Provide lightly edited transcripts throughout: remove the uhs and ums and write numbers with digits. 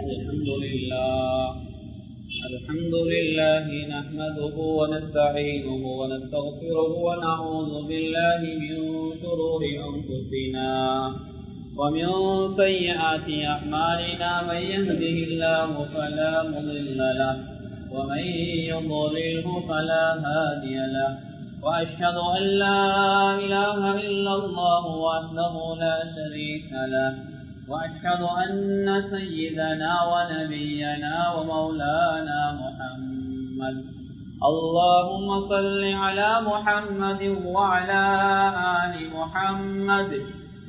الحمد لله نحمده ونستعينه ونستغفره ونعوذ بالله من شرور أنفسنا ومن سيئات أعمالنا من يهده الله فلا مضل له ومن يضلله فلا هادي له وأشهد أن لا إله إلا الله وحده لا شريك له وأشهد أن سيدنا ونبينا ومولانا محمد اللهم صل على محمد وعلى آل محمد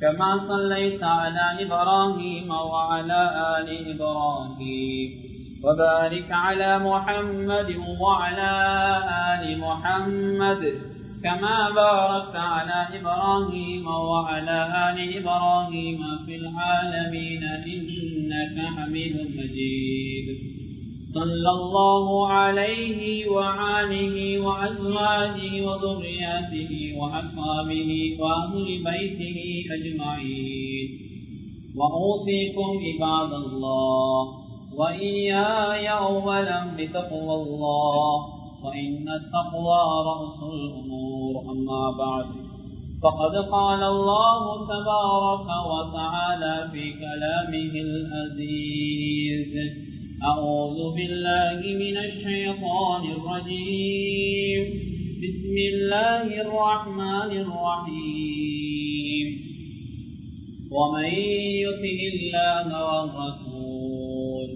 كما صليت على إبراهيم وعلى آل إبراهيم وبارك على محمد وعلى آل محمد كما باركت على إبراهيم وعلى آل إبراهيم في العالمين إنك حميد مجيد صلى الله عليه وآله وأزواجه وذرياته وأصحابه وأهل بيته أجمعين وأوصيكم عباد الله وإياي أولا بتقوى الله وإن التقوى رأس الأمور أما بعد فقد قال الله تبارك وتعالى في كلامه العزيز أعوذ بالله من الشيطان الرجيم بسم الله الرحمن الرحيم ومن يطع الله والرسول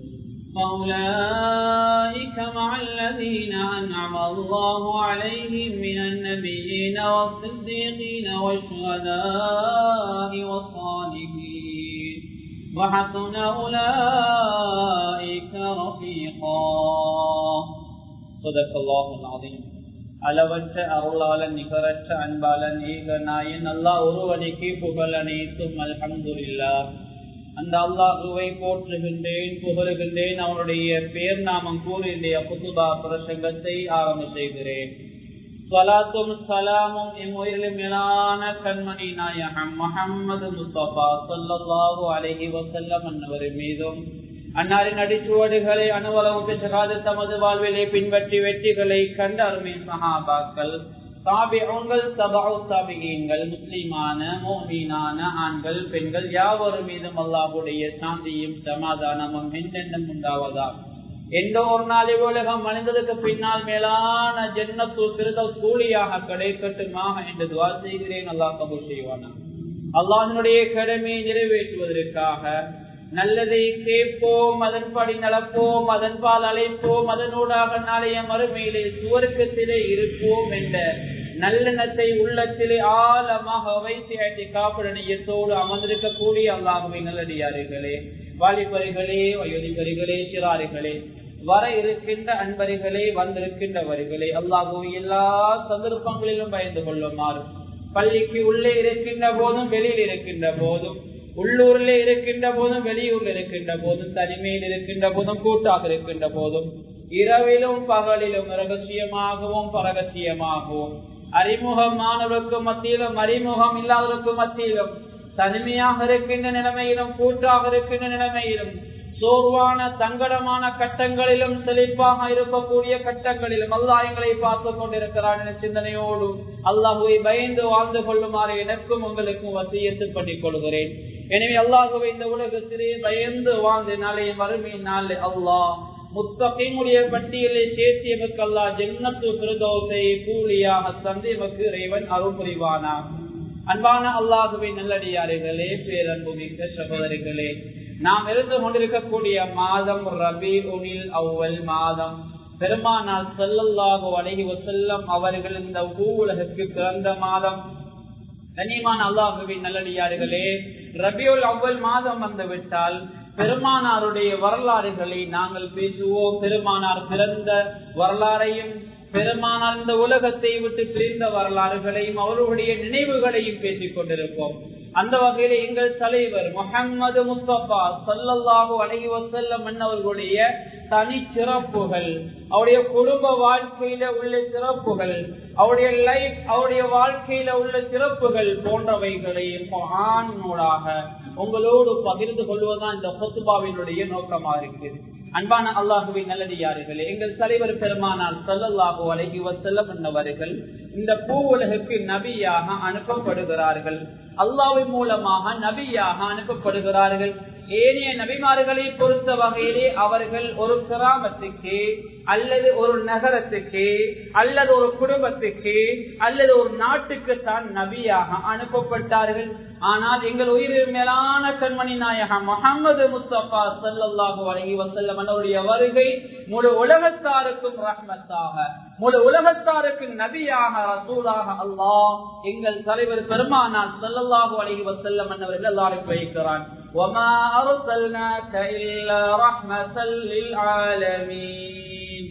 فأولئك مع الذين أنعم الله عليهم من النبيين والصديقين والشهداء والصالحين وحسن أولئك رفيقا صدق الله العظيم அளவற்ற அருளாளன் நிகரற்ற அன்பாளன் ஏகநாயன் அல்லாஹ் ஒருவனுக்கு புகழ் அனைத்தும் அல்ஹம்துலில்லாஹ். அந்த அல்லாஹுவை போற்றுகின்றேன், புகழுகின்றேன். அவனுடைய பேர் நாமம் கூறி குதுபா பிரசங்கத்தை ஆரம்ப செய்கிறேன். ஸலாத்தும் ஸலாமும் எம்முயிரிலும் மேலான கண்மணி நாயகம் முஹம்மது முஸ்தபா ஸல்லல்லாஹு அலைஹி வஸல்லம் அன்னவர் மீதும், அன்னாரின் அடிச்சுவடுகளை அனுவலவு ஷஹாத தமது வாழ்விலே பின்பற்றி வெற்றிகளை கண்ட அருமை சஹாபாக்கள், தாபிஊன்கள், தபஉ தாபிஈன்கள், முஸ்லிமான முஃமினான ஆண்கள் பெண்கள் யாவர் மீதும் அல்லாஹ்வுடைய சாந்தியும் சமாதானமும் என்றென்றும் உண்டாவதாக. எந்த ஒரு நாள் உலகம் மனிதருக்கு பின்னால் மேலான ஜன்னத்துல் ஃபிர்தௌஸ் கூலியாக கிடைக்கட்டுமாக என்று துஆ செய்கிறேன். அல்லாஹ் கபூல் செய்வானா. அல்லாஹ்வுடைய கடமையை நிறைவேற்றுவதற்காக நல்லதை கேட்போம், அதன்படி நடப்போம், அதன்பால் அழைப்போம், அதனூடாக நாளைய மறுமையிலே சுவர்க்கத்திலே இருப்போம் என்ற நல்லெண்ணத்தை உள்ளத்திலே ஆழமாக வைத்து காப்புடனியத்தோடு அமர்ந்திருக்கக்கூடிய அல்லாஹ்வை நல்லடியார்களே, வாலிபர்களே, வயோதிபர்களே, சிறார்களே, வர இருக்கின்ற அன்பர்களே, வந்திருக்கின்றவர்களே, அல்லாஹ்வை எல்லா சந்தர்ப்பங்களிலும் பயந்து கொள்ளுமாறு, பள்ளிக்கு உள்ளே இருக்கின்ற போதும் வெளியில் இருக்கின்ற போதும், உள்ளூரில் இருக்கின்ற போதும் வெளியூரில் இருக்கின்ற போதும், தனிமையில் இருக்கின்ற போதும் கூட்டாக இருக்கின்ற போதும், இரவிலும் பகலிலும் ரகசியமாகவும் பரகசியமாகவும், அறிமுகமானவருக்கும் மத்தியிலும் அறிமுகம் இல்லாதவருக்கும் மத்தியிலும், தனிமையாக இருக்கின்ற நிலைமையிலும் கூட்டாக இருக்கின்ற நிலைமையிலும், சோர்வான சங்கடமான கட்டங்களிலும் செழிப்பாக இருக்கக்கூடிய கட்டங்களிலும் அல்லாஹ் எங்களை பார்த்து கொண்டிருக்கிறான் என சிந்தனையோடு அல்லாஹுவை பயந்து வாழ்ந்து கொள்ளுமாறு எனக்கும் உங்களுக்கும் வசியத்து பண்ணிக் கொள்கிறேன். எனவே அல்லாஹுவை இந்த உலகத்திலே பயந்து வாழ்ந்த நாளைய மறுமை நாள் அல்லாஹ் முத்தகீனுடைய பட்டியலை சேர்த்தியவருக்கு அல்லாஹ் ஜன்னத்துல் ஃபிர்தௌஸை கூலியாக தந்து எமக்கு இறைவன் அருள் புரிவானாக. அன்பான அல்லாஹுவை நல்லடியார்களே, பேரன்புமிக்க சகோதரிகளே, நாம் இருந்து கொண்டிருக்கக்கூடிய மாதம் ரபீஉல் அவ்வல் மாதம். பெருமானார் ஸல்லல்லாஹு அலைஹி வஸல்லம் அவர்கள் இந்த உலகிற்கு பிறந்த மாதம். கண்ணியமான அல்லாஹுவின் நல்லடியார்களே, ரபீஉல் அவ்வல் மாதம் வந்துவிட்டால் பெருமானாருடைய வரலாறுகளை நாங்கள் பேசுவோம். பெருமானார் பிறந்த வரலாறையும், பெருமானார் இந்த உலகத்தை விட்டு பிரிந்த வரலாறுகளையும் அவர்களுடைய நினைவுகளையும் பேசிக் கொண்டிருப்போம். அந்த வகையில எங்கள் தலைவர் முஹம்மது முஸ்தபா ஸல்லல்லாஹு அலைஹி வஸல்லம் அவர்களுடைய தனி சிறப்புகள், அவருடைய குடும்ப வாழ்க்கையில உள்ள சிறப்புகள், அவருடைய லைஃப், அவருடைய வாழ்க்கையில உள்ள சிறப்புகள் போன்றவைகளை குர்ஆன் மூலமாக உங்களோடு பகிர்ந்து கொள்வதுதான் இந்த ஹுத்பாவினுடைய நோக்கமாக இருக்குது. அன்பான அல்லாஹுவின் நல்லடியார்களே, எங்கள் தலைவர் பெருமானார் ஸல்லல்லாஹு அலைஹி வஸல்லம் என்பவர்கள் இந்த பூ உலகுக்கு நபியாக அனுப்பப்படுகிறார்கள். அல்லாஹ்வின் மூலமாக நபியாக அனுப்பப்படுகிறார்கள். ஏனைய நபிமார்களை பொறுத்த வகையிலே அவர்கள் ஒரு கிராமத்துக்கு அல்லது ஒரு நகரத்துக்கு அல்லது ஒரு குடும்பத்துக்கு அல்லது ஒரு நாட்டுக்கு தான் நபியாக அனுப்பப்பட்டார்கள். ஆனால் எங்கள் உயிரின் மேலான கண்மணி நாயகம் முஹம்மது முஸ்தபா ஸல்லல்லாஹு அலைஹி வஸல்லம் அவருடைய வருகை முழு உலகத்தாருக்கும் ரஹ்மத்தாக, முழு உலகத்தாருக்கு நபியாக ரசூலாக அல்லாஹ் எங்கள் தலைவர் பெருமானார் ஸல்லல்லாஹு அலைஹி வஸல்லம் அவர்கள் எல்லாரும் வைக்கிறான். وَمَا أَرْسَلْنَاكَ إِلَّا رَحْمَةً لِلْعَالَمِينَ.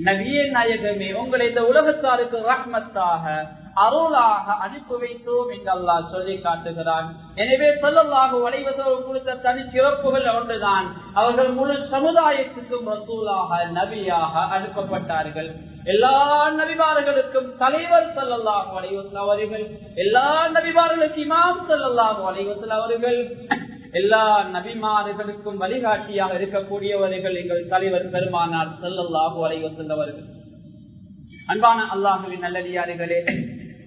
நபியே நாயகமே, உங்களை இந்த உலகத்தாருக்கு ரஹ்மத்தாக அருளாக அனுப்பி வைத்தோம் என்று அல்லாஹ் சொல்லி காட்டுகிறான். எனவே ஸல்லல்லாஹு அலைஹி வஸல்லம் கொடுத்த தனி சிறப்புகள் ஒன்றுதான், அவர்கள் முழு சமுதாயத்துக்கும் ரசூலாக நபியாக அனுப்பப்பட்டார்கள். எல்லா நபிமார்களுக்கும் தலைவர் ஸல்லல்லாஹு அலைஹி வஸல்லம் அவர்கள், எல்லா நபிமார்களுக்கும் இமாம் ஸல்லல்லாஹு அலைஹி வஸல்லம் அவர்கள், எல்லா நபிமார்களுக்கும் வழிகாட்டியாக இருக்கக்கூடியவர்கள் எங்கள் தலைவர் பெருமானார் ஸல்லல்லாஹு அலைஹி வஸல்லம் அவர்கள். அன்பான அல்லாஹ்வின் நல்லடியார்களே,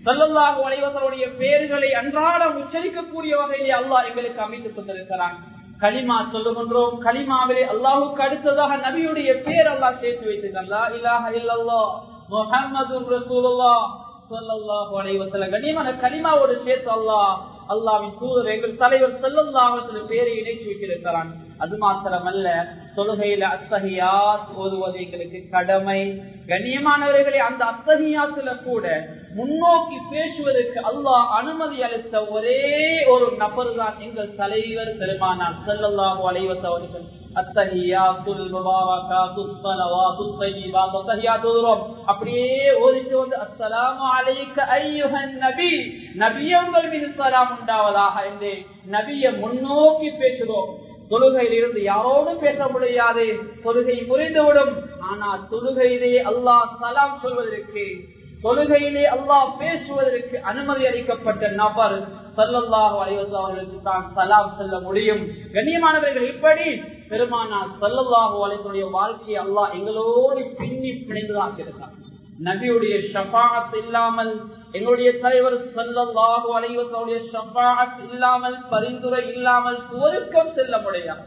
ஸல்லல்லாஹு அலைஹி வஸல்லுடைய பெயர்களை அன்றாடம் உச்சரிக்கக்கூடிய வகையிலே அல்லாஹ் எங்களுக்கு அமைத்துக் கொண்டிருக்கிறான். கலிமா சொல்லுகின்றோம், கலிமாவிலே அல்லாஹுக்கு அடுத்ததாக நபியுடைய பெயர் அல்லாஹ் சேர்த்து வைத்திருக்கிறான். லா இலாஹ இல்லல்லாஹ் முஹம்மதுர் ரசூலுல்லாஹ் ஸல்லல்லாஹு அலைஹி வஸல்லம். கனிமான கலிமாவோடு சேர்த்து அல்லாஹ்வின் தூதர் எங்கள் தலைவர் ஸல்லல்லாஹு அலைஹி வஸல்லம் பெயரை இணைத்து வைத்திருக்கிறான். அது மாத்திரமல்ல, தொழுகையில அத்தஹியாத் ஓதுவது எங்களுக்கு கடமை. கண்ணியமானவர்களே, அந்த அத்தஹியாத்துல கூட முன்னோக்கி பேசுவதற்கு அல்லாஹ் அனுமதி அளித்த ஒரே ஒரு நபர் தான் எங்கள் தலைவர் பெருமானார் ஸல்லல்லாஹு அலைஹி வஸல்லம் அவர்கள். அத்தஹியாத்துல் முபாரகாத்துஸ் ஸலவாத்துத் தய்யிபாத் அத்தஹியாத்துல் அப்படியே ஓதிட்டு வந்து அஸ்ஸலாமு அலைக்க அய்யுஹன் நபி, நபியே உங்கள் மீது ஸலாம் உண்டாவதாக என்று நபியை முன்னோக்கி பேசுகிறோம். தொழுகையில் இருந்து யாரோடும் பேச முடியாது, தொழுகை முறிந்துவிடும். ஆனால் தொழுகையிலே அல்லாஹ் சலாம் சொல்வதற்கு, தொழுகையிலே அல்லாஹ் பேசுவதற்கு அனுமதி அளிக்கப்பட்ட நபர் ஸல்லல்லாஹு அலைஹி வஸல்லம் அவர்களுக்கு தான் சலாம் சொல்ல முடியும். கண்ணியமானவர்கள், இப்படி பெருமானார் ஸல்லல்லாஹு அலைஹி வஸல்லம் வாழ்க்கையை அல்லாஹ் எங்களோடு பின்னி பிணைந்துதான் இருக்கிறார். நபியுடைய ஷஃபாஅத் இல்லாமல், எங்களுடைய தலைவர் ஸல்லல்லாஹு அலைஹி வஸல்லம் ஷஃபாஅத் இல்லாமல், பரிந்துரை இல்லாமல் சுவர்க்கம் செல்ல முடியாது.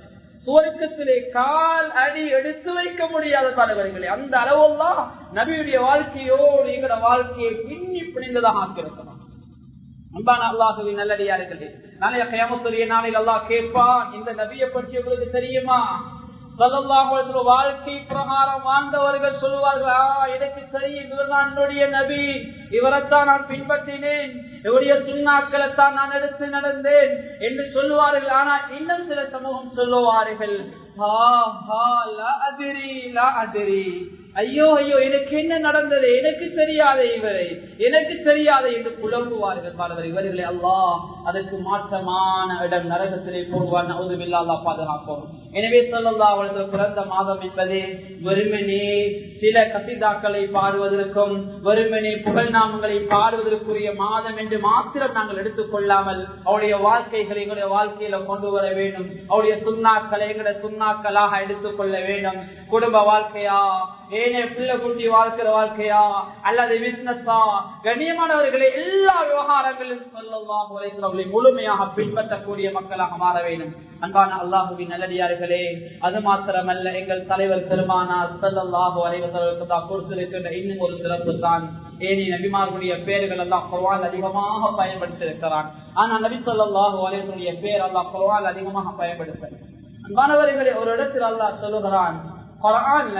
சுவர்க்கத்திலே கால் அடி எடுத்து வைக்க முடியாத தலைவர்களே, அந்த அளவெல்லாம் நபியுடைய வாழ்க்கையோடு எங்களோட வாழ்க்கையை பின்னி பிணைந்ததாக ஆக்கியிருக்கிறோம். அன்பான அல்லாஹ்வின் நல்லடியார்களே, நாளைய கியாமத்துடைய நாளில் அல்லாஹ் கேட்பான், இந்த நபியை பற்றி உங்களுக்கு தெரியுமா? ஸல்லல்லாஹு அலைஹி வஸல்லம் வாழ்க்கை பிரகாரம் வாழ்ந்தவர்கள் சொல்லுவார்கள், எனக்கு தெரியும், இவர்தான் என்னுடைய நபி, இவரைத்தான் நான் பின்பற்றினேன், இவருடைய சுன்னாக்களைத்தான் நான் எடுத்து நடந்தேன் என்று சொல்லுவார்கள். ஆனால் இன்னும் சில சமூகம் சொல்லுவார்கள், ஐயோ ஐயோ, எனக்கு என்ன நடந்தது, எனக்கு தெரியாதே, இவரை எனக்கு தெரியாதே என்று புலம்புவார்கள். பாருங்கள், இவர்களை அல்லாஹ் அதற்கு மாற்றமான இடம் நரகத்திலே போடுவார். நவுதுபில்லாஹ், அல்லாஹ் பாதுகாப்போம். எனவே ஸல்லல்லாஹு அலைஹி வஸல்லம் பிறந்த மாதம் என்பது வெறுமனே சில கசீதாக்களை பாடுவதற்கும் வெறுமனே புகழ் நாமங்களை பாடுவதற்குரிய மாதம் என்று மாத்திரம் நாங்கள் எடுத்துக்கொள்ளாமல் அவருடைய வாழ்க்கைகளை எங்களுடைய வாழ்க்கையில கொண்டு வர வேண்டும். அவருடைய சுன்னாக்களை எங்களுடைய சுன்னாக்களாக எடுத்துக்கொள்ள வேண்டும். குடும்ப வாழ்க்கையா, ஏனைய பிள்ளை குட்டி வாழ்க்கிற வாழ்க்கையா, அல்லது பிசினஸா, கண்ணியமானவர்களை எல்லா விவகாரங்களிலும் ஸல்லல்லாஹு அலைஹி வஸல்லம் முழுமையாக பின்பற்றக்கூடிய மக்களாக மாற வேண்டும். அன்பான அல்லாஹ்வின் நல்லடியார்களே, அது மாத்திரமல்ல, எங்கள் தலைவர் பெருமானார் ஸல்லல்லாஹு அலைஹி வஸல்லம் தான் கொடுத்திருக்கின்ற இன்னும் ஒரு சிறப்பு தான், ஏனைய நபிமார்களுடைய பெயர்கள் எல்லாம் குர்ஆன் அதிகமாக பயன்படுத்தியிருக்கிறான். ஆனால் நபி ஸல்லல்லாஹு அலைஹி வஸல்லம் பெயர் அல்லாஹ் குர்ஆன் அதிகமாக பயன்படுத்த. அன்பானவர்களே, ஒரு இடத்தில் அல்லாஹ் சொல்லுகிறான் குர்ஆன்ல,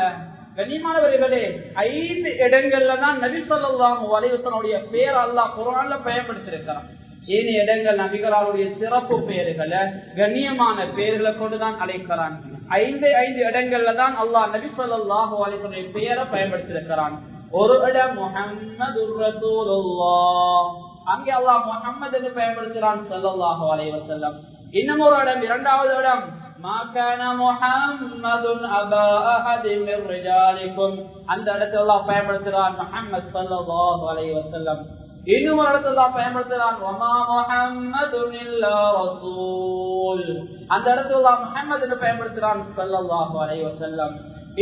கண்ணியமானவர்களே, 5 இடங்கள்ல தான் நபி ஸல்லல்லாஹு அலைஹி வஸல்லம் பெயர் அல்லாஹ் குர்ஆன்ல பயன்படுத்தியிருக்கிறான். ஏனைய இடங்கள் நபிகளாருடைய சிறப்பு பெயர்களை, கண்ணியமான பெயர்களை கொண்டுதான் அழைக்கிறான். 5 இடங்கள்ல தான் அல்லாஹ் நபி ஸல்லல்லாஹு அலைஹி வஸல்லம் பெயரை பயன்படுத்தியிருக்கிறான். ஒரு இடம் முஹம்மதுர் ரசூலுல்லாஹ், அங்கே அல்லாஹ் முஹம்மது என்று பயன்படுத்துகிறான் ஸல்லல்லாஹு அலைஹி வஸல்லம். இன்னும் ஒரு இடம், இரண்டாவது இடம், மா கான முஹம்மதுன் அபா அஹதின் மிர் ரிஜாலிக்கும், அந்த இடத்துல அல்லாஹ் பயன்படுத்துகிறான் முஹம்மது ஸல்லல்லாஹு அலைஹி வஸல்லம். இன்னும் ஒரு இடத்துல அல்லாஹ் பயன்படுத்துறான் வமா முஹம்மதுன் இல்லா ரசூல். அந்த இடத்துல அல்லாஹ் முஹம்மது என்று பயன்படுத்துறான் ஸல்லல்லாஹு அலைஹி வஸல்லம்.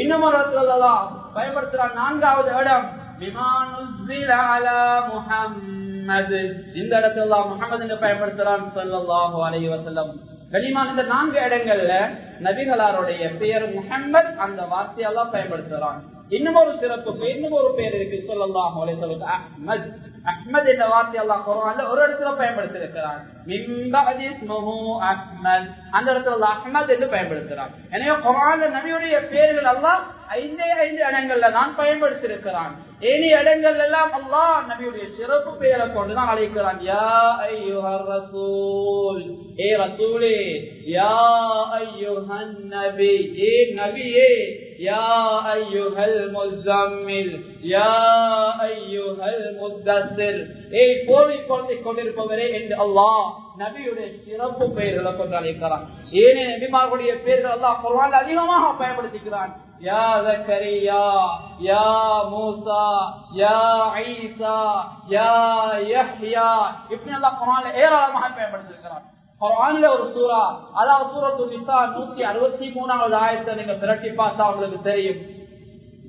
இன்னும் ஒரு இடத்துல அல்லாஹ் பயன்படுத்துறான் 4வது இடம் பிமா நுஸில அலா முஹம்மது. இந்த இடத்துல அல்லாஹ் முஹம்மது என்று பயன்படுத்துறான் ஸல்லல்லாஹு அலைஹி வஸல்லம். கனிமான் இந்த 4 இடங்கள்ல நபிகளாருடைய பெயர் முஹம்மத் அந்த வார்த்தையை அல்லாஹ் பயன்படுத்துறான். இன்னும் ஒரு சிறப்பு இன்னும் ஒரு பெயர் இருக்கு ஸல்லல்லாஹு அலைஹி வஸல்லம் அஹ்மத். அஹ்மத் என்ற வார்த்தை அல்லாஹ் குர்ஆன்ல ஒரு இடத்துல பயன்படுத்தி இருக்கிறான். மின் பஅதி இஸ்முஹு அஹ்மத். அந்த இடத்துல அல்லாஹ் அஹ்மத் என்று பயன்படுத்துறான். எனவே குர்ஆன்ல நபியுடைய பெயர்கள் அல்லாஹ் 5 இடங்கள்ல தான் பயன்படுத்தி இருக்கிறான். ஏனைய இடங்கள் எல்லாம் அல்லாஹ் நபியுடைய சிறப்பு பெயரை கொண்டு தான் அழைக்கிறான். யா அய்யுஹர் ரசூல், ஏ ரசூலே. யா அய்யுஹன் நபி, ஏ நபியே. யா அய்யுஹல் முஸம்மில், யா அய்யுஹல் முத்தஸிர், ஏ போதிக் கொண்டிருப்பவரே என்று அல்லாஹ் நபியுடைய சிறப்பு பெயர்களை கொண்டு அழைக்கிறான். ஏனைய நபிமார்களுடைய பெயர்கள் அல்லாஹ் குர்ஆன்ல அதிகமாக பயன்படுத்திக்கிறான். யா ஜக்கரியா, யா மூசா, யா ஈசா, யா யஹ்யா, இப்படி அல்லாஹ் குர்ஆன்ல ஏராளமாக பயன்படுத்தியிருக்கிறான். குர்ஆன்ல ஒரு சூரா, அதாவது சூரத்துல் நிசா 163வது ஆயத்தை நீங்க பிரட்டி பார்த்தா உங்களுக்கு தெரியும்.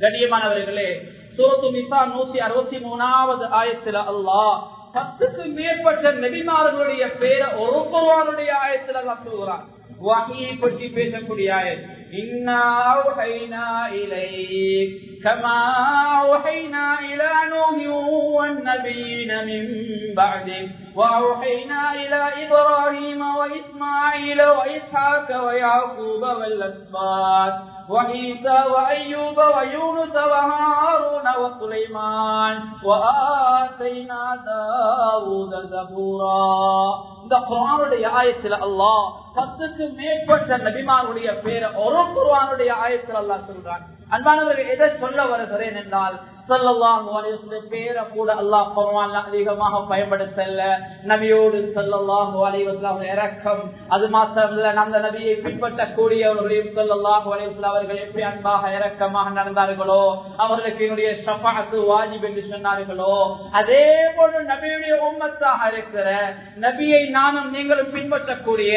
கண்ணியமானவர்களே, சூரத்துல் நிசா 163வது ஆயத்துல அல்லாஹ் 10க்கு மேற்பட்ட நபிமார்களுடைய பெயரை ஒரு குர்ஆனுடைய ஆயத்துல அல்லாஹ் சொல்றான். வஹீ பற்றி பேசக்கூடிய ஆயத். இன்னா அவ்ஹைனா இலைக் கமா அவ்ஹைனா இலா நூஹி வன் நபிய்யின மின் பஅதி வ அவ்ஹைனா இலா இப்ராஹீம வ இஸ்மாஈல வ இஸ்ஹாக வ யாக்கூப வல் அஸ்பாத் வ ஈசா வ அய்யூப வ யூனுஸ வ ஹாரூன வ சுலைமான் வ ஆதைனா தாவூத ஜபூரா. இந்த குர்ஆனுடைய ஆயத்துல அல்லாஹ் 10க்கு மேற்பட்ட நபிமார்களுடைய பேரை ஒரு குர்ஆனுடைய ஆயத்தில் அல்லாஹ் சொல்றான். அன்பானவர்கள், எதை சொல்ல வருகிறேன் என்றால் ஸல்லல்லாஹு அலைஹி வஸல்லம் பேரை கூட அல்லாஹ் குர்ஆன்ல அதிகமாக பயன்படுத்தல. நபியோடு ஸல்லல்லாஹு அலைஹி வஸல்லம் இரக்கம், அது மாத்திரமல்ல அந்த நபியை பின்பற்றக்கூடியவர்களையும் ஸல்லல்லாஹு அலைஹி வஸல்லம் அவர்கள் எப்படி அன்பாக இரக்கமாக நடந்தார்களோ, அவர்களுக்கு என்னுடைய ஷஃபாஅத் வாஜிப் என்று சொன்னார்களோ, அதே போன்று நபியுடைய உம்மத்தாக இருக்கிற நபியை நானும் நீங்களும் பின்பற்றக்கூடிய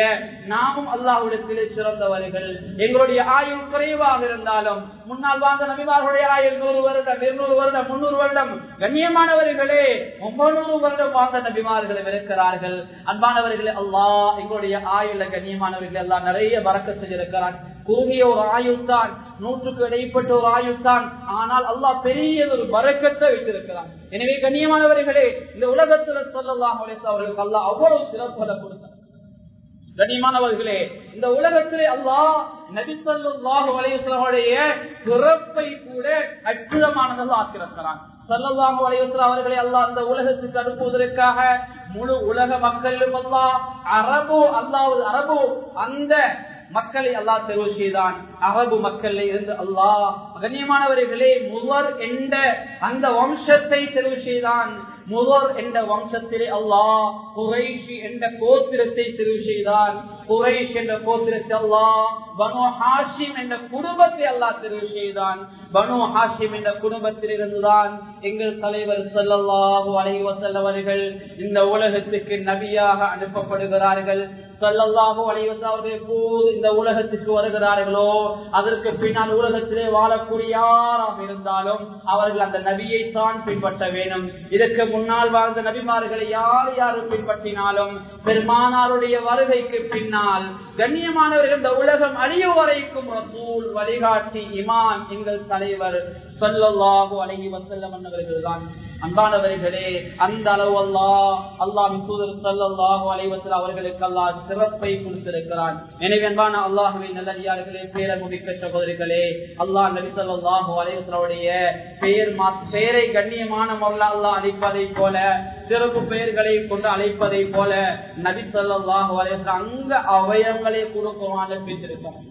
நாமும் அல்லாஹ்விடத்திலே சிறந்தவர்கள். எங்களுடைய ஆயுள் குறைவாக இருந்தாலும் முன்னால் வாழ்ந்த நபிமார்களுடைய ஆயுள் 100 வருடம் 200 வருடம் 300 வருடம். கண்ணியமானவர்களே, 900 வருடம் வாழ்ந்த நபிமார்களும் இருக்கிறார்கள். அன்பானவர்களே, அல்லாஹ் எங்களுடைய ஆயுள கண்ணியமானவர்கள் எல்லாம் நிறைய பரக்கத் செய்திருக்கிறான். குறுகிய ஒரு ஆயுள் தான், 100க்கு இடைப்பட்ட ஒரு ஆயுள் தான், ஆனால் அல்லாஹ் பெரிய ஒரு பரக்கத்தை வைத்திருக்கிறான். எனவே கண்ணியமானவர்களே, இந்த உலகத்துல ஸல்லல்லாஹு அலைஹி வஸல்லம் அவர்களுக்கு அல்லாஹ் அவ்வளவு சிறப்புகளை கொடுத்தார். கண்ணியமானவர்களே, இந்த உலகத்திலே அல்லாஹ் நபி ஸல்லல்லாஹு அலைஹி வஸல்லம் பிறப்பை கூட அற்புதமானதாக ஆக்கியிருக்கிறான். ஸல்லல்லாஹு அலைஹி வஸல்லம் அவர்களை அல்லாஹ் இந்த உலகத்துக்கு அனுப்புவதற்காக முழு உலக மக்களும் அல்லாஹ் அரபு அந்த மக்களை அல்லாஹ் தெரிவு செய்தான். அரபு மக்கள் இருந்து அல்லாஹ் கண்ணியமானவர்களே முதல் என்ற அந்த வம்சத்தை தெரிவு செய்தான். முதல் என்ற வம்சத்திலே அல்லாஹ் குறைஷி என்ற கோத்திரத்தை தெரிவு செய்தான். குறைஷ் என்ற கோத்திரத்தை அல்லாஹ் பனு ஹாஷிம் என்ற குடும்பத்தை அல்லாஹ் தெரிவு செய்தான். பனு ஹாஷிம் என்ற குடும்பத்தில் இருந்துதான் எங்கள் தலைவர் ஸல்லல்லாஹு அலைஹி வஸல்லம் அவர்கள் இந்த உலகத்துக்கு நபியாக அனுப்பப்படுகிறார்கள். ஸல்லல்லாஹு அலைஹி வஸல்லம் அவர்கள் எப்போது இந்த உலகத்துக்கு வருகிறார்களோ அதற்கு பின்னால் உலகத்திலே வாழக்கூடிய யாராக இருந்தாலும் அவர்கள் அந்த நபியை தான் பின்பற்ற வேண்டும். இதற்கு முன்னால் வாழ்ந்த நபிமார்களை யார் பின்பற்றினாலும் பெருமானாருடைய வருகைக்கு பின்னால் கண்ணியமானவர்கள் இந்த உலகம் அழிய வரைக்கும் ரசூல் வழிகாட்டி இமாம் எங்கள் தலைவர் ஸல்லல்லாஹு அலைஹி வஸல்லம் அவர்கள் தான். அன்பானவர்களே, அந்த அளவு அல்லாஹ்வின் தூதர் ஸல்லல்லாஹு அலைஹி வஸல்லம் அவர்களுக்கு அல்லாஹ் சிறப்பை கொடுத்திருக்கிறான். எனவே அன்பான அல்லாஹ்வின் நல்லடியார்களே, பேரமுடிக்க சகோதரிகளே, அல்லாஹ் நபி ஸல்லல்லாஹு அலைஹி வஸல்லம் பெயரை கண்ணியமான முறையில் அல்லாஹ் அழைப்பதை போல, சிறப்பு பெயர்களை கொண்டு அழைப்பதை போல நபி ஸல்லல்லாஹு அலைஹி வஸல்லம் அங்க அவயங்களை கொடுக்குமாறு பேசியிருக்கிறார்.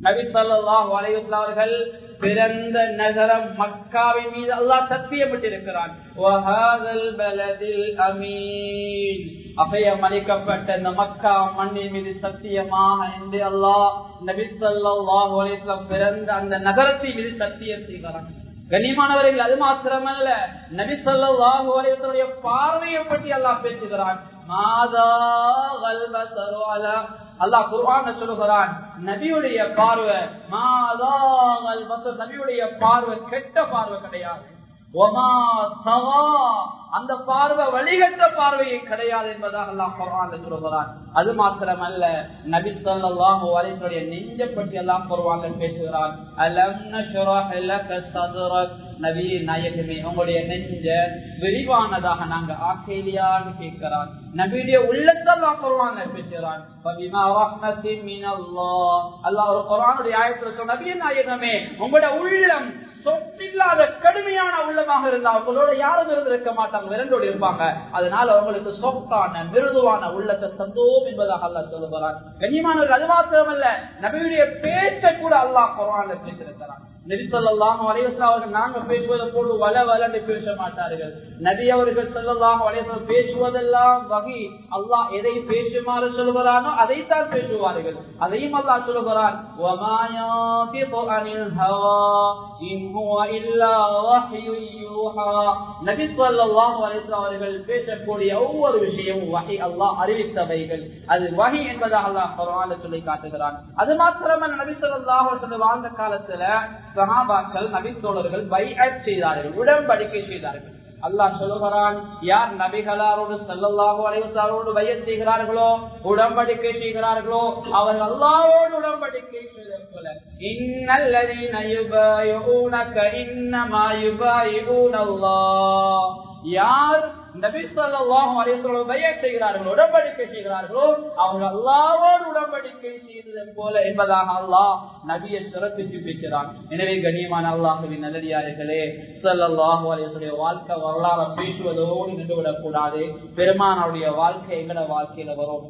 நபி ஸல்லல்லாஹு அலைஹி வஸல்லம் அவர்கள் பிறந்த நகரம் மக்காவின் மீது அல்லாஹ் சத்தியப்பட்டிருக்கிறான். வஹாதல் பலதில் அமீன், அபயம் அளிக்கப்பட்ட இந்த மக்கா மண்ணின் மீது சத்தியமாக என்று அல்லாஹ் நபி ஸல்லல்லாஹு அலைஹி வஸல்லம் பிறந்த அந்த நகரத்தின் மீது சத்தியம் செய்கிறான். கண்ணியமானவர்கள், அது மாத்திரமல்ல, நபி ஸல்லல்லாஹு அலைஹி வஸல்லம் பார்வையை பற்றி அல்லாஹ் பேசுகிறான். அல்லாஹ் குர்ஆன்ல சொல்லுகிறான், நபியுடைய பார்வை மாதாகல் பஸர், நபியுடைய பார்வை கெட்ட பார்வை கிடையாது. அந்த பார்வை வழிகட்ட பார்வையை கிடையாது என்பதாக அல்லாஹ் குர்ஆன்ல சொல்கிறான். அது மாத்திரமல்ல, நபி ஸல்லல்லாஹு அலைஹி வஸல்லம் நெஞ்சை பற்றி அல்லாஹ் குர்ஆன்ல பேசுகிறான். அலம் நஷ்ரஹ் லக ஸத்ரக், நபி நாயகமே உங்களுடைய நெஞ்ச விரிவானதாக நாங்க ஆக்கையிலியான்னு கேட்கிறான். நபியுடைய உள்ளத்தை அல்லாஹ் குர்ஆன்ல பேசுகிறான். ஃபபிமா ரஹ்மத்தின் மினல்லாஹ், அல்லாஹ் ஒரு குர்ஆனுடைய ஆயத்துல சொல்ற, நபி நாயகமே உங்களுடைய உள்ளம் சொத்தில்லாத கடுமையான உள்ளமாக இருந்தா அவங்களோட யாரும் இருந்திருக்க மாட்டாங்க, விரண்டோடு இருப்பாங்க. அதனால அவங்களுக்கு சொத்தான மிருதுவான உள்ளத்தை தந்தோம் என்பதாக அல்லாஹ் சொல்லுகிறான். கண்ணியமானவர்கள், அது மாத்திரமல்ல, நபியுடைய பேச்சை கூட அல்லாஹ் குர்ஆன்ல பேசியிருக்கிறான். நபி ஸல்லல்லாஹு அலைஹி வஸல்லம் அவர்கள் நாங்க பேசுவதை போல வளவளன்னு பேச மாட்டார்கள். நபி அவர்கள் ஸல்லல்லாஹு அலைஹி வஸல்லம் பேசுவதெல்லாம் வகி. அல்லாஹ் எதை பேசுமாறு சொல்கிறானோ அதைத்தான் பேசுவார்கள். அதையும் அல்லாஹ் சொல்கிறான், வமா யாஃபிது அனில் ஹவா இன் ஹுவ இல்லா வஹ்யுன் யூஹா. நபி ஸல்லல்லாஹு அலைஹி வஸல்லம் அவர்கள் பேசக்கூடிய ஒவ்வொரு விஷயமும் வஹி, அல்லாஹ் அறிவித்தவைகள். அது வஹி என்பதாக அல்லாஹ் குர்ஆன்ல சொல்லி காட்டுகிறான். அது மாத்திரமல்ல, நபி ஸல்லல்லாஹு அலைஹி வஸல்லம் வாழ்ந்த காலத்துல சஹாபாக்கள், நபி தோழர்கள் பைஅத் செய்தார்கள், உடன்படிக்கை செய்தார்கள். அல்லாஹ் சொல்லுகிறான், யார் நபிகளாரோடு ஸல்லல்லாஹு அலைஹி வஸல்லம் பைஅத் செய்கிறார்களோ, உடன்படிக்கை செய்கிறார்களோ, அவர்கள் அல்லாஹ்வோடு உடன்படிக்கை செய்தது போல. இன்னல்லதீன யுபாயிஊனக இன்னமா யுபாயிஊனல்லாஹ், யார் நபி ஸல்லல்லாஹு அலைஹி வஸல்லம் பைஅத் செய்கிறார்களோ, உடன்படிக்கை செய்கிறார்களோ, அவர்கள் அல்லாஹ்வோடு உடன்படிக்கை செய்தது போல என்பதாக அல்லாஹ் நபியை சிறப்பித்து பேசுகிறான். எனவே கண்ணியமான அல்லாஹ்வின் நல்லடியார்களே, ஸல்லல்லாஹு அலைஹி வஸல்லம் வாழ்க்கை வரலாறு பேசுவதோடு நின்றுவிடக் கூடாது. பெருமானாருடைய வாழ்க்கை எங்கட வாழ்க்கையில வரும்.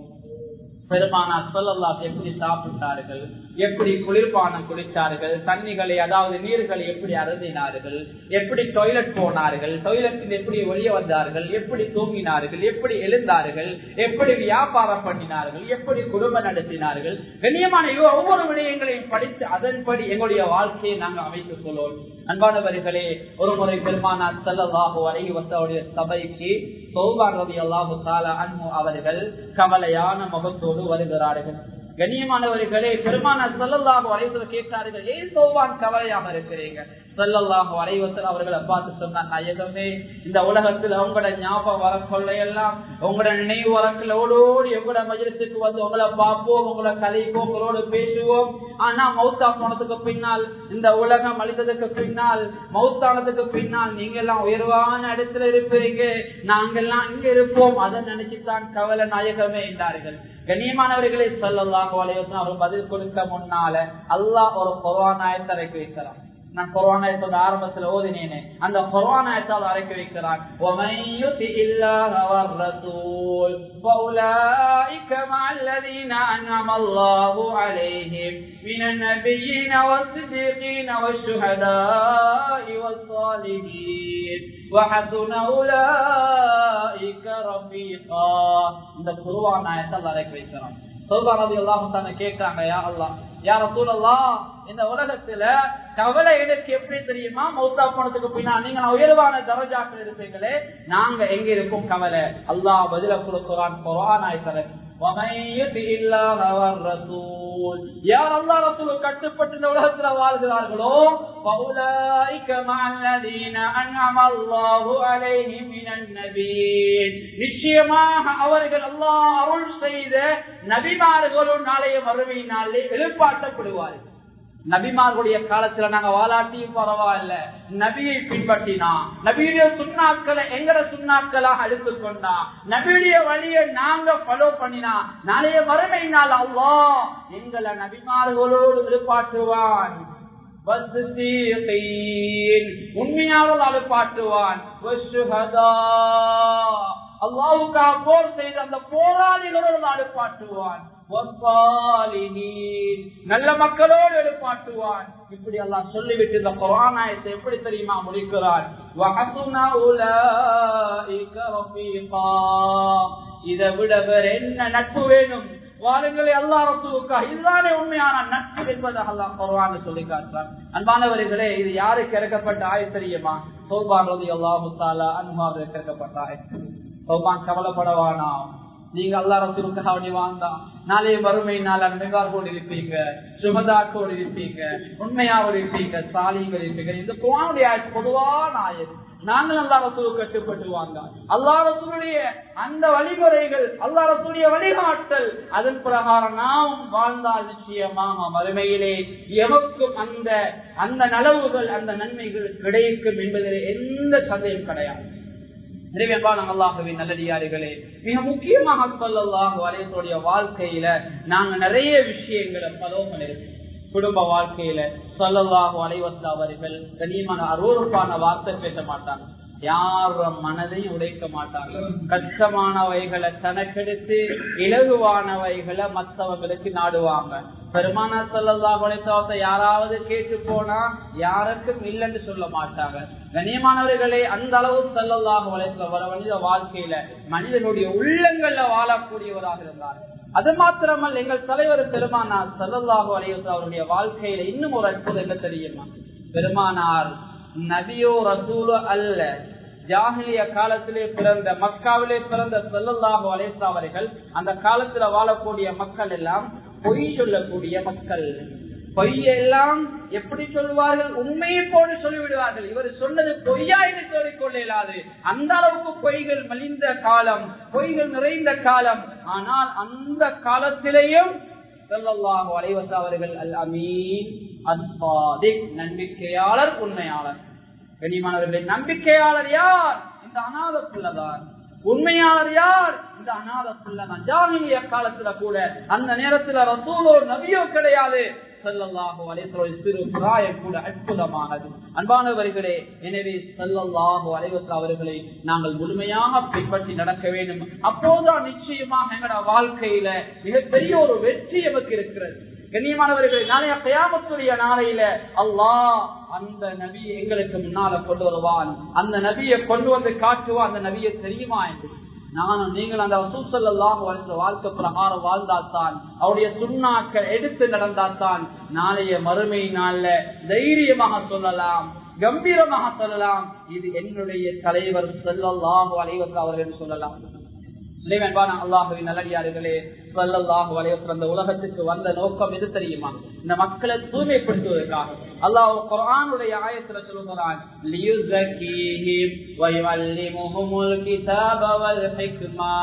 பெருமானார் ஸல்லல்லாஹு எப்படி சாப்பிட்டார்கள், எப்படி குளிர்பானம் குளித்தார்கள், தண்ணிகளை அதாவது நீர்களை எப்படி அருந்தினார்கள், எப்படி டாய்லெட் போனார்கள், டாய்லெட்டில் எப்படி வெளியே வந்தார்கள், எப்படி தூங்கினார்கள், எப்படி எழுந்தார்கள், எப்படி வியாபாரம் பண்ணினார்கள், எப்படி குடும்பம் நடத்தினார்கள். கண்ணியமான ஒவ்வொரு விடயங்களையும் படித்து அதன்படி எங்களுடைய வாழ்க்கையை நாங்கள் அமைத்துக் கொள்வோம். அன்பானவர்களே, ஒரு முறை பெருமானார் ஸல்லல்லாஹு அலைஹி வஸல்லம் சபைக்கு சௌபான் ரலியல்லாஹு தஆலா அன்ஹு அவர்கள் கவலையான முகத்தோடு வருகிறார்கள். கண்ணியமானவர்களே, பெருமானார் ஸல்லல்லாஹு அலைஹி வஸல்லம் கேட்டார்கள், ஏன் சௌபான் கவலையாக இருக்கிறீங்க? ஸல்லல்லாஹு அலைஹி வஸல்லம் அவர்களை பார்த்து சொன்னார், நாயகமே, இந்த உலகத்தில் உங்களோட ஞாபகம் வரக்கொள்ள எல்லாம் உங்களோட நினைவு வரக்கல ஓடோடி உங்களோட மஜ்லிஸுக்கு வந்து உங்களை பார்ப்போம், உங்களை கதைப்போம், உங்களோடு பேசுவோம். ஆனா மௌத்தா போனதுக்கு பின்னால், இந்த உலகம் அழித்ததுக்கு பின்னால், மௌத்தானதுக்கு பின்னால் நீங்க எல்லாம் உயர்வான இடத்துல இருப்பீங்க, நாங்கெல்லாம் இங்க இருப்போம், அதை நினைச்சுதான் கவலை நாயகமே என்றார்கள். கண்ணியமானவர்களை ஸல்லல்லாஹு அலைஹி வஸல்லம் அவர் பதில் கொடுக்க முன்னால அல்லாஹ் ஒரு குர்ஆன் ஆயத்தை இறக்கி வைக்கிறான். நான் குர்ஆன் ஆயத்தோட ஆரம்பத்துல ஓதினேனே, அந்த குர்ஆன் ஆயத்தால் இறக்கி வைக்கிறான். وَمَن يُطِعِ اللَّهَ وَالرَّسُولَ فَأُولَئِكَ مَعَ الَّذِينَ أَنْعَمَ اللَّهُ عَلَيْهِمْ مِنَ النَّبِيِّينَ وَالصِّدِّيقِينَ وَالشُّهَدَاءِ وَالصَّالِحِينَ وَحَسُنَ أُولَئِكَ رَفِيقًا. இந்த குர்ஆன் ஆயத்தால் இறக்கி வைக்கிறான். சௌபான் ரலியல்லாஹு தஆலா கேக்குறாங்க, யா அல்லாஹ், யா ரசூலல்லாஹ், இந்த உலகத்துல கவலை எனக்கு எப்படி தெரியுமா? மௌத்தா போனதுக்கு பின்னால் நீங்க உயர்வான தரஜாக்கள் இருப்பீங்களே, நாங்க எங்க இருக்கும் கவலை? அல்லாஹ் பதில கொடுக்கிறான் குர்ஆன் ஆயத்துல, وَمَن يُطِعِ اللَّهَ وَالرَّسُولَ, யார் அல்லாஹ் ரசூலுக்கு கட்டுப்பட்டு இந்த உலகத்துல வாழ்கிறார்களோ, فَأُولَئِكَ مَعَ الَّذِينَ أَنْعَمَ اللَّهُ عَلَيْهِمْ مِنَ النَّبِيِّينَ, நிச்சயமாக அவர்கள் அல்லாஹ் அருள் செய்த நபிமார்களும் நாளைய மறுமை நாளிலே எழுப்பாட்டப்படுவார்கள். நபிமார்களுடைய காலத்துல நாங்க வாலாட்டியும் பரவாயில்ல, நபியை பின்பற்றினா, நபியுடைய சுண்ணாக்களை எங்கட சுண்ணாக்களாக எடுத்துக்கொண்டா, நபியுடைய வழியை நாங்க ஃபாலோ பண்ணினா, நாளைய மறுமை நாள் அல்லாஹ் எங்களை நபிமார்களோடு எழுப்பாட்டுவான். உண்மையாளர்கள் அழுப்பாட்டுவான். அல்லாஹ்வுக்காக போர் செய்த அந்த போராளிகளோடு அழுப்பாட்டுவான். நல்ல மக்களோடு எழுப்பாட்டுவான். இப்படி அல்லாஹ் சொல்லிவிட்டு இந்த குர்ஆன் ஆயத்தை எப்படி தெரியுமா முடிக்கிறான்? இதை விட வேற என்ன நட்பு வேணும்? வாருங்களே அல்லாஹ் ரசூலுக்காக. இதுதானே உண்மையான நட்பு என்பதாக அல்லாஹ் குர்ஆனில் சொல்லி காட்டுறான். அன்பானவர்களே, இது யாருக்கு இறக்கப்பட்ட ஆயத் தெரியுமா? சௌபான் ரலியல்லாஹு தஆலா அன்ஹு இறக்கப்பட்ட ஆயத். சௌபான் கவலைப்படவானா, நீங்க அல்லாஹ் ரசூலுக்காக வேண்டி வாழ்ந்தா நாளைய வறுமை நாள் அன்பார்களோடு இருப்பீங்க, சுகதாக்களோடு இருப்பீங்க, உண்மையாவோடு இருப்பீங்க, சாலிகள் இருப்பீங்க. இந்த குர்ஆனுடைய ஆயத் பொதுவான ஆயத். நாங்கள் அல்லாஹ் ரசூலுக்கு கட்டுப்பட்டு வாங்க, அல்லாஹ் ரசூலுடைய அந்த வழிமுறைகள், அல்லாஹ் ரசூலுடைய வழிகாட்டல், அதன் பிரகாரம் நாம் வாழ்ந்தால் நிச்சயமாக மறுமையிலே எமக்கும் அந்த நலவுகள், அந்த நன்மைகள் கிடைக்கும் என்பதில் எந்த சந்தேகம் கிடையாது. அல்லாஹ்வின் நல்லடியார்களே, மிக முக்கியமாக ஸல்லல்லாஹு அலைஹி வஸல்லம் வாழ்க்கையில நாங்க நிறைய விஷயங்களை ஃபாலோ பண்ணிருக்கோம். குடும்ப வாழ்க்கையில ஸல்லல்லாஹு அலைஹி வஸல்லம் அவர்கள் கனிமான அருவருப்பான வார்த்தை பேச மாட்டாங்க, யார மனதையும் உடைக்க மாட்டாங்க. கஷ்டமானவைகளை தனக்கெடுத்து இலகுவானவைகளை மற்றவங்களுக்கு நாடுவாங்க. பெருமானார் ஸல்லல்லாஹு அலைஹி வஸல்லம் யாராவது கேட்டு போனா யாருக்கும் இல்லைன்னு சொல்ல மாட்டாங்க. கண்ணியமானவர்களே, அந்த அளவு ஸல்லல்லாஹு அலைஹி வஸல்லம் வர மனித வாழ்க்கையில மனிதனுடைய உள்ளங்கள்ல வாழக்கூடியவராக இருந்தார். அது மாத்திரமல்ல, எங்கள் தலைவர் பெருமானார் ஸல்லல்லாஹு அலைஹி வஸல்லம் அவருடைய வாழ்க்கையில இன்னும் ஒரு அற்புதம் என்ன தெரியுமா? பெருமானார் நபியோ ரசூலோ அல்ல, ஜாஹிலிய காலத்திலே பிறந்த, மக்காவிலே பிறந்த ஸல்லல்லாஹு அலைஹி வஸல்லம் அவர்கள் அந்த காலத்துல வாழக்கூடிய மக்கள் எல்லாம் பொய் சொல்லக்கூடிய மக்கள். பொய்யெல்லாம் எப்படி சொல்வார்கள்? உண்மையை போல சொல்லிவிடுவார்கள். இவர் சொன்னது பொய்யா என்று சொல்லிக் கொள்ள இயலாது. அந்த அளவுக்கு பொய்கள் மலிந்த காலம், பொய்கள் நிறைந்த காலம். ஆனால் அந்த காலத்திலேயும் ஸல்லல்லாஹு அலைஹி வஸல்லம் அவர்கள் அல் அமீன் அஸ்-சாதிக், நம்பிக்கையாளர், உண்மையாளர். கண்ணியமானவர்களே, நம்பிக்கையாளர் யார்? இந்த அநாத பிள்ளைதான். உண்மையாளர் யார்? இந்த அநாத பிள்ளைதான். ஜாஹிலிய காலத்துல கூட அந்த நேரத்துல ரசூலோ நபியோ கிடையாது. ஸல்லல்லாஹு அலைஹி வஸல்லம் சிறு பிராயம் கூட அற்புதமானது. அன்பானவர்களே, எனவே ஸல்லல்லாஹு அலைஹி வஸல்லம் அவர்களை நாங்கள் முழுமையாக பின்பற்றி நடக்க வேண்டும். அப்போதுதான் நிச்சயமாக எங்களோட வாழ்க்கையில மிகப்பெரிய ஒரு வெற்றி நமக்கு இருக்கிறது. கண்ணியமானவர்களே, நாளைய கியாமத்துடைய நாளையில அல்லாஹ் அந்த நபியை எங்களுக்கு முன்னால கொண்டு வருவான். அந்த நபியை கொண்டு வந்து காட்டுவான். அந்த நபியை தெரியுமா என்று நானும் நீங்கள் அந்த ரசூல் ஸல்லல்லாஹு அலைஹி வஸல்லம் வாழ்க்கை பிரகாரம் வாழ்ந்தால்தான், அவருடைய சுன்னாக்கள் எடுத்து நடந்தால்தான் நாளைய மறுமை நாள்ல தைரியமாக சொல்லலாம், கம்பீரமாக சொல்லலாம், இது என்னுடைய தலைவர் ஸல்லல்லாஹு அலைஹி வஸல்லம் அவர்கள் சொல்லலாம். அல்லாஹுவின் நல்லடியார்களே, ஸல்லல்லாஹு அலைஹி வஸல்லம் இந்த உலகத்துக்கு வந்த நோக்கம் எது தெரியுமா? இந்த மக்களை தூய்மைப்படுத்துவதற்காக. அல்லாஹ் குர்ஆனுடைய ஆயத்துல சொல்கிறான், லியுஸக்கீஹிம் வ யுஅல்லிமுஹுமுல் கிதாப வல் ஹிக்மா.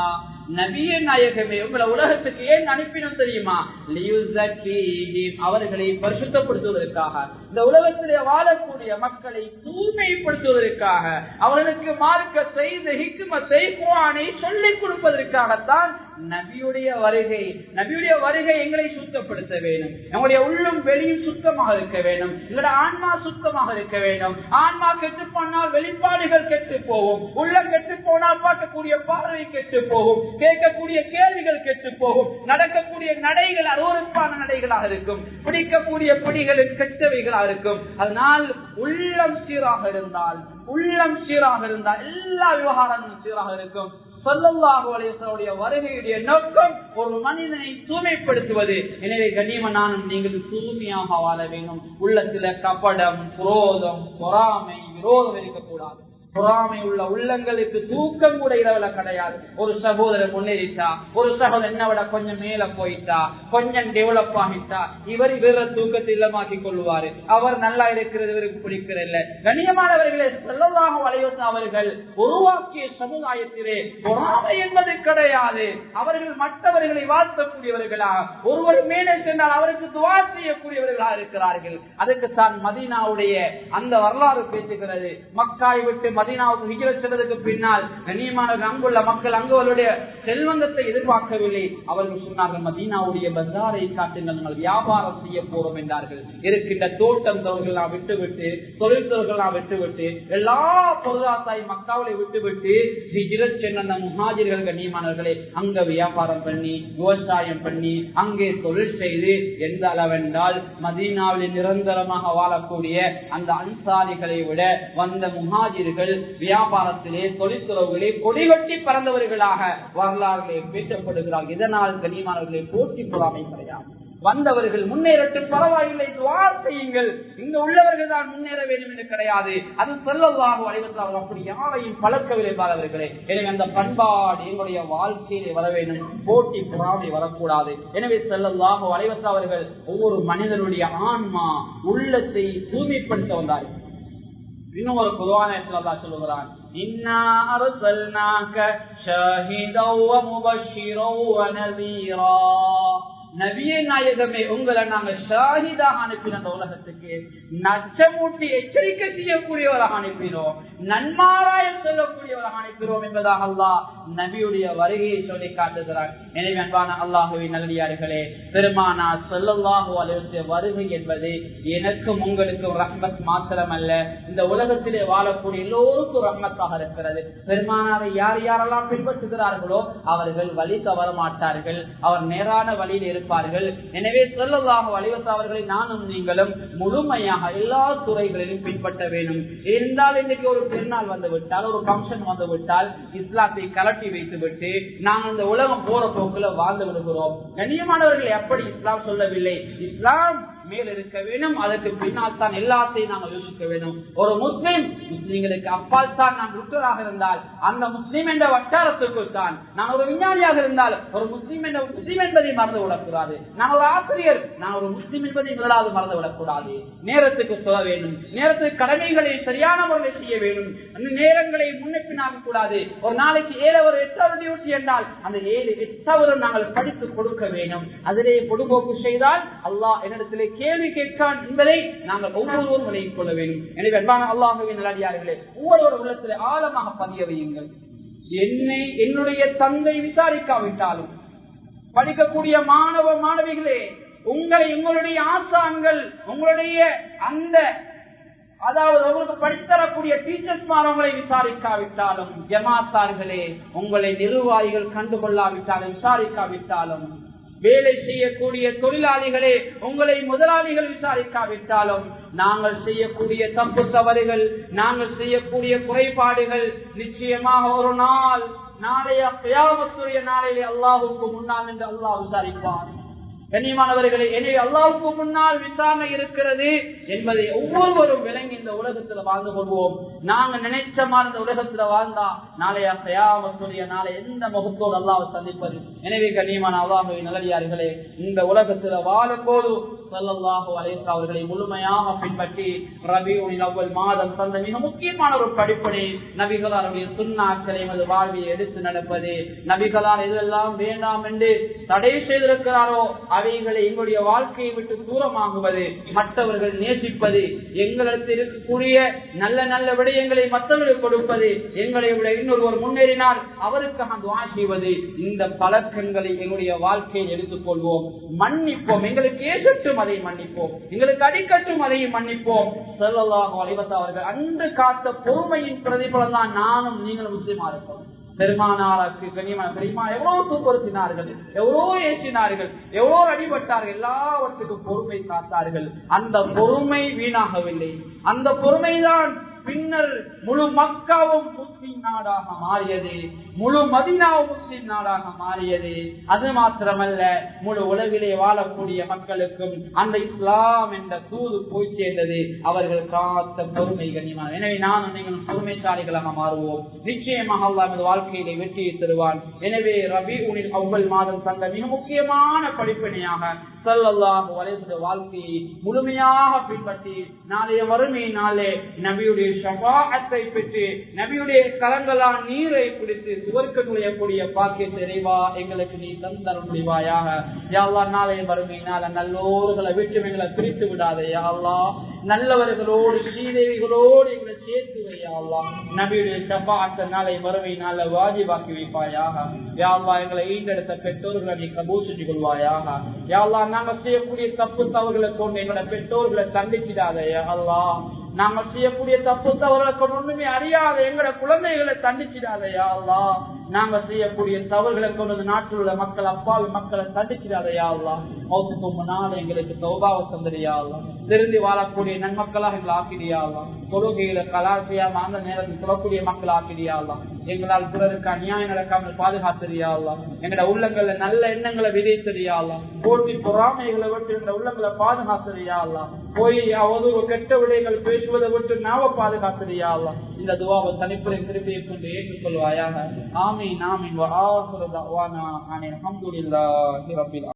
நபியே நாயகமே, உங்களை உலகத்துக்கு ஏன் அனுப்பினோம் தெரியுமா? லியுஸக்கீஹிம், அவர்களை பரிசுத்தப்படுத்துவதற்காக, இந்த உலகத்திலே வாழக்கூடிய மக்களை தூய்மைப்படுத்துவதற்காக, அவர்களுக்கு மார்க்க செய்த ஹிக்மத்தை குர்ஆனை சொல்லிக் கொடுப்பதற்காகத்தான் நபியுடைய வருகை. நபியுடைய வருகை எங்களை சுத்தப்படுத்த வேண்டும். நம்முடைய உள்ளும் வெளியும் சுத்தமாக இருக்க வேண்டும். எங்களுடைய ஆன்மா சுத்தமாக இருக்க வேண்டும். ஆன்மா கெட்டு போனால் வெளிப்பாடுகள் கெட்டு போகும். உள்ள கெட்டு போனால் பார்க்கக்கூடிய பார்வை கெட்டு போகும். கேட்கக்கூடிய கேள்விகள் கெட்டு போகும். நடக்கக்கூடிய நடைகள் அருவருப்பான நடைகளாக இருக்கும். பிடிக்கக்கூடிய பிடிகள் கெட்டவைகளாக இருக்கும். அதனால் உள்ளம் சீராக இருந்தால் எல்லா விவகாரங்களும் சீராக இருக்கும். ஸல்லல்லாஹு அலைஹி வஸல்லம் வருகையுடைய நோக்கம் ஒரு மனிதனை தூய்மைப்படுத்துவது. எனவே கண்ணியமானும் நீங்கள் தூய்மையாக வாழ வேண்டும். உள்ளத்துல கபடம், குரோதம், பொறாமை, விரோதம் இருக்கக்கூடாது. பொறாமை உள்ள உள்ளங்களுக்கு தூக்கம் கூட இரவுல கிடையாது. ஒரு சகோதரர் முன்னேறிட்டா, ஒரு சகோதரர் என்ன விட கொஞ்சம் மேல போயிட்டா, கொஞ்சம் டெவலப் ஆகிட்டா, இவர் தூக்கத்தை இல்லமாக்கி கொள்வாரு. அவர் நல்லா இருக்கிறது இவருக்கு பிடிக்கிறதில்லை. கண்ணியமானவர்களே, ஸல்லல்லாஹு அலைஹி வஸல்லம் அவர்கள் உருவாக்கிய சமுதாயத்திலே பொறாமை என்பது கிடையாது. அவர்கள் மற்றவர்களை வாழ்த்தக்கூடியவர்களா, ஒருவர் மேலே சென்றால் அவருக்கு துவா செய்யக்கூடியவர்களா இருக்கிறார்கள். அதுக்கு தான் மதீனாவுடைய அந்த வரலாறு பேசுகிறது. மக்காவை விட்டு மதீனாவுக்கு ஹிஜ்ரத் செய்ததற்கு பின்னால் கண்ணியமான அங்குள்ள மக்கள் அங்குடைய செல்வந்தத்தை எதிர்பார்க்கவில்லை. அவர்கள் சொன்னார்கள், மதீனாவுடைய பஜாரை காட்டுங்கள், நாங்கள் வியாபாரம் செய்ய போறோம் என்றார்கள். இருக்கின்ற தோட்டம் தொழில்களாம் விட்டுவிட்டு, தொழில் தொழில்களாம் விட்டுவிட்டு, எல்லா பொருளாதார மக்காவை விட்டுவிட்டு ஹிஜ்ரத் சென்ற முஹாஜிர்கள் கண்ணியமானவர்களை அங்க வியாபாரம் பண்ணி, விவசாயம் பண்ணி, அங்கே தொழில் செய்து, எந்த அளவென்றால் மதீனாவில் நிரந்தரமாக வாழக்கூடிய அந்த அன்சாரிகளை விட வந்த முஹாஜிர்கள் வியாபாரத்திலே தொழிற்துறவுகளே கொடிகட்டி பறந்தவர்களாக வரலாறுகளே பேசப்படுகிறார்கள். இதனால் கண்ணியமானவர்களே போட்டி பொறாமை கிடையாது. வந்தவர்கள் முன்னேறட்டும், பரவாயில்லை, துஆ செய்யுங்கள், இங்க உள்ளவர்கள் தான் முன்னேற வேண்டும் என்று கிடையாது. அது ஸல்லல்லாஹு அலைஹி வஸல்லம் அப்படி யாரையும் பழக்கவில்லை பாருங்களே. எனவே அந்த பண்பாடு எங்களுடைய வாழ்க்கையிலே வர வேண்டும், போட்டி பொறாமை வரக்கூடாது. எனவே ஸல்லல்லாஹு அலைஹி வஸல்லம் அவர்கள் ஒவ்வொரு மனிதனுடைய ஆன்மா உள்ளத்தை தூய்மைப்படுத்த வந்தார்கள். இன்னும் ஒரு குர்ஆனில் அல்லாஹ் சொல்கிறான், இன்னா அர்சல்னாக ஷாஹிதன் வ முபஷ்ஷிரன் வ நஸீரா. நபியே நாயகமே, உங்களை நாங்க ஷாஹிதாக அனுப்பின அந்த உலகத்துக்கு, நச்சமூட்டி எச்சரிக்கை செய்யக்கூடியவராக அனுப்பினோம், நன்மாராயம் சொல்லக்கூடியவராக அனுப்பினோம் என்பதாக அல்லாஹ் நபியுடைய வருகையை சொல்லி காட்டுகிறார். எனவே அன்பான அல்லாஹுவின் நல்லடியார்களே, பெருமானார் ஸல்லல்லாஹு அலைஹி வஸல்லம் வருகை என்பது எனக்கும் உங்களுக்கும் ரஹ்மத் மாத்திரமல்ல, இந்த உலகத்திலே வாழக்கூடிய எல்லோருக்கும் ரஹ்மத்தாக இருக்கிறது. பெருமானாரை யார் யாரெல்லாம் பின்பற்றுகிறார்களோ அவர்கள் வழி தவற மாட்டார்கள், அவர் நேரான வழியில் இருப்பார்கள். எனவே ஸல்லல்லாஹு அலைஹி வஸல்லம் அவர்களை நானும் நீங்களும் முழுமையாக எல்லா துறைகளிலும் பின்பற்ற வேண்டும். இருந்தால் இன்னைக்கு ஒரு பெருநாள் வந்து விட்டால், ஒரு ஃபங்க்ஷன் வந்து விட்டால் இஸ்லாத்தை கலட்டி வைத்து விட்டு நாங்கள் இந்த உலகம் போற போக்குல வாழ்ந்து விடுகிறோம். கண்ணியமானவர்கள் எப்படி இஸ்லாம் சொல்லவில்லை, இஸ்லாம் மேல் இருக்க வேண்டும், அதற்கு பின்னால் தான் எல்லாத்தையும் நாங்கள் யோசிக்க வேண்டும். ஒரு முஸ்லிம்களுக்கு அப்பால் தான் நான் ருட்டராக இருந்தால் அந்த முஸ்லீம் என்ற வட்டாரத்துக்குள் தான், நான் ஒரு விஞ்ஞானியாக இருந்தால் ஒரு முஸ்லீம் என்பதை மறந்து விடக்கூடாது, நான் ஒரு ஆசிரியர், நான் ஒரு முஸ்லீம் என்பதை முதலாவது மறந்து விடக்கூடாது. நேரத்துக்கு சொல்ல வேண்டும், நேரத்துக்கு கடமைகளை சரியான முறையில் செய்ய வேண்டும், நேரங்களை முன்னெப்பினாக கூடாது. ஒரு நாளைக்கு 7 ஒரு 8 hour டியூட்டி என்றால் அந்த 7-8 hour நாங்கள் படித்து கொடுக்க வேண்டும். அதிலே பொதுபோக்கு செய்தால் அல்லாஹ் என்னிடத்திலே கேள்வி கேட்கான் என்பதை நாங்கள் ஒவ்வொருவரும் விலகிக் கொள்ள வேண்டும். எனவே அன்பான அல்லாஹ்வின் நல்லடியார்களே, ஒவ்வொரு உள்ளத்திலே ஆழமாக பதிய வையுங்கள். என்னுடைய தந்தை விசாரிக்காவிட்டாலும் படிக்கக்கூடிய மாணவ மாணவிகளே, உங்களுடைய ஆசான்கள், உங்களுடைய அந்த அதாவது அவருக்கு படித்தரக்கூடிய டீச்சர்ஸ் மாணவர்களை விசாரிக்காவிட்டாலும், ஜமாத்தார்களே உங்களை நிர்வாகிகள் கண்டுகொள்ளாவிட்டாலும் விசாரிக்காவிட்டாலும், வேலை செய்யக்கூடிய தொழிலாளிகளே உங்களை முதலாளிகள் விசாரிக்காவிட்டாலும், நாங்கள் செய்யக்கூடிய தப்பு தவறுகள், நாங்கள் செய்யக்கூடிய குறைபாடுகள் நிச்சயமாக ஒரு நாள், நாளைய கியாமத்துடைய நாளையிலே அல்லாஹ்வுக்கு முன்னால் என்று அல்லாஹ் விசாரிப்பார். கண்ணியமானவர்களே, எனவே அல்லாஹ்வுக்கு முன்னால் விசாரணை இருக்கிறது என்பதை ஒவ்வொருவரும் விளங்கி இந்த உலகத்துல வாழ்ந்து கொள்வோம். நாங்க நினைச்ச மாதிரி இந்த உலகத்துல வாழ்ந்தா நாளைய கியாமத்துடைய நாளை எந்த முகத்தோடு அல்லாஹ் சந்திப்பது? எனவே கண்ணியமான அல்லாஹ்வின் நல்லடியார்களே, இந்த உலகத்துல வாழும் போது ஸல்லல்லாஹு அலைஹி வஸல்லம் அவர்களை முழுமையாக பின்பற்றி ரபீஉல் அவ்வல் மாதம் தந்த மிக முக்கியமான ஒரு படிப்பனை நபிகளாருடைய சுன்னாக்களை எமது வாழ்வில் எடுத்து நடப்பது, நபிகளார் எதெல்லாம் வேண்டாம் என்று தடை செய்திருக்கிறாரோ அவைகளை எங்களுடைய வாழ்க்கையை விட்டு தூரமாகுவது, மற்றவர்கள் நேசிப்பது, எங்களுக்கு இருக்கக்கூடிய நல்ல நல்ல விடயங்களை மற்றவர்களுக்கு கொடுப்பது, எங்களை விட இன்னொருவர் முன்னேறினார் அவருக்காக துஆ செய்வது, இந்த பழக்கங்களை எங்களுடைய வாழ்க்கையில் எடுத்துக்கொள்வோம். மன்னிப்போம், எங்களுக்கு ஏற்றட்டும் அதை மன்னிப்போம், எங்களுக்கு அடிக்கட்டும் அதையும் மன்னிப்போம். ஸல்லல்லாஹு அலைஹி வஸல்லம் அவர்கள் அன்று காத்த பொறுமையின் பிரதிபலன் தான் நானும் நீங்களும் முஸ்லிமா இருக்கோம். பெருமானாருக்கு கண்ணியமான பெருமா எவ்வளவு தூப்படுத்தினார்கள், எவ்வளோ ஏற்றினார்கள், எவ்வளோ அடிபட்டார்கள், எல்லாவற்றுக்கும் பொறுமை காத்தார்கள். அந்த பொறுமை வீணாகவில்லை. அந்த பொறுமைதான் பின்னர் முழு மக்காவும் முஸ்லிம் நாடாக மாறியது, முழு மதீனாவும் முஸ்லிம் நாடாக மாறியது. அது மாத்திரமல்ல, முழு உலகிலே வாழக்கூடிய மக்களுக்கும் அந்த இஸ்லாம் என்ற தூது போய் சேர்ந்தது. அவர்கள் காத்த பொறுமை கண்ணியமான. எனவே நானும் நீங்களும் பொறுமைசாலிகளாக மாறுவோம். நிச்சயமாக அல்லாஹ் நமது வாழ்க்கையிலே வெற்றியை தருவான். எனவே ரபீஉல் அவ்வல் மாதம் தந்த மிக முக்கியமான படிப்பினையாக ஸல்லல்லாஹு அலைஹி வஸல்லம் வாழ்க்கையை முழுமையாக பின்பற்றி நாளைய வறுமையினாலே நபியுடைய ஷஃபாஅத்தை பெற்று நபியுடைய கரங்களால் நீரை குடித்து சுவர்க்கம் நுழையக்கூடிய பாக்கியத்தை இறைவா எங்களுக்கு நீ தந்தருள் புரிவாயாக. யா அல்லாஹ், நாளைய வறுமையினால நல்லோர்களை விட்டு எங்களை பிரித்து விடாதே யா அல்லாஹ். நல்லவர்களோடு ஸ்ரீதேவிகளோடு எங்களை சேர்த்து வை யா அல்லாஹ். நபியுடைய ஷஃபாஅத்தை நாளை வறுமையினால வாஜிபாக்கி வைப்பாயாக. யா அல்லாஹ், எங்களை ஈண்டெடுத்த பெற்றோர்களை நீ கபூல் செஞ்சு கொள்வாயாக. யா அல்லாஹ், நாங்கள் செய்யக்கூடிய தப்பு தவறுகளை கொண்டு எங்களோட பெற்றோர்களை தண்டிச்சிடாதே யா அல்லாஹ். நாங்கள் செய்யக்கூடிய தப்பு தவறுகளை கொண்டு ஒண்ணுமே அறியாத எங்களோட குழந்தைகளை தண்டிச்சிடாதே யா அல்லாஹ். நாங்க செய்யக்கூடிய தவறுகளை கொண்டு நாட்டில் உள்ள மக்கள் அப்பாவி மக்களை தண்டிக்கிறாரையா அல்லாஹ் மௌத்துக்கு முன்னால் எங்களுக்கு தௌபாவை தந்திரியா அல்லாஹ் திருந்தி வாழக்கூடிய நன்மக்களாக எங்களை ஆக்கிறியா அல்லாஹ் தொழுகையில கலாசியாம அந்த நேரத்தில் சொல்லக்கூடிய மக்கள் ஆக்கிறியா அல்லாஹ் எங்களால் பிறருக்கு அநியாயம் நடக்காமல் பாதுகாத்தறியா அல்லாஹ் எங்களோட உள்ளங்கள்ல நல்ல எண்ணங்களை விதைத்தறியா அல்லாஹ் போட்டி பொறாமைகளை விட்டு எங்களோட உள்ளங்களை பாதுகாத்தறியா அல்லாஹ் போய் அவதூறு கெட்ட விடயங்கள் பேசுவதை விட்டு நாவ பாதுகாத்தறியா அல்லாஹ் இந்த துஆவை தனிப்புரை திருப்பியை கொண்டு ஏற்றுக்கொள்வாயாக ஆமீன் ஆமீன் வ ஆகிரு தஅவானா அனில் ஹம்துலில்லாஹி ரப்பில்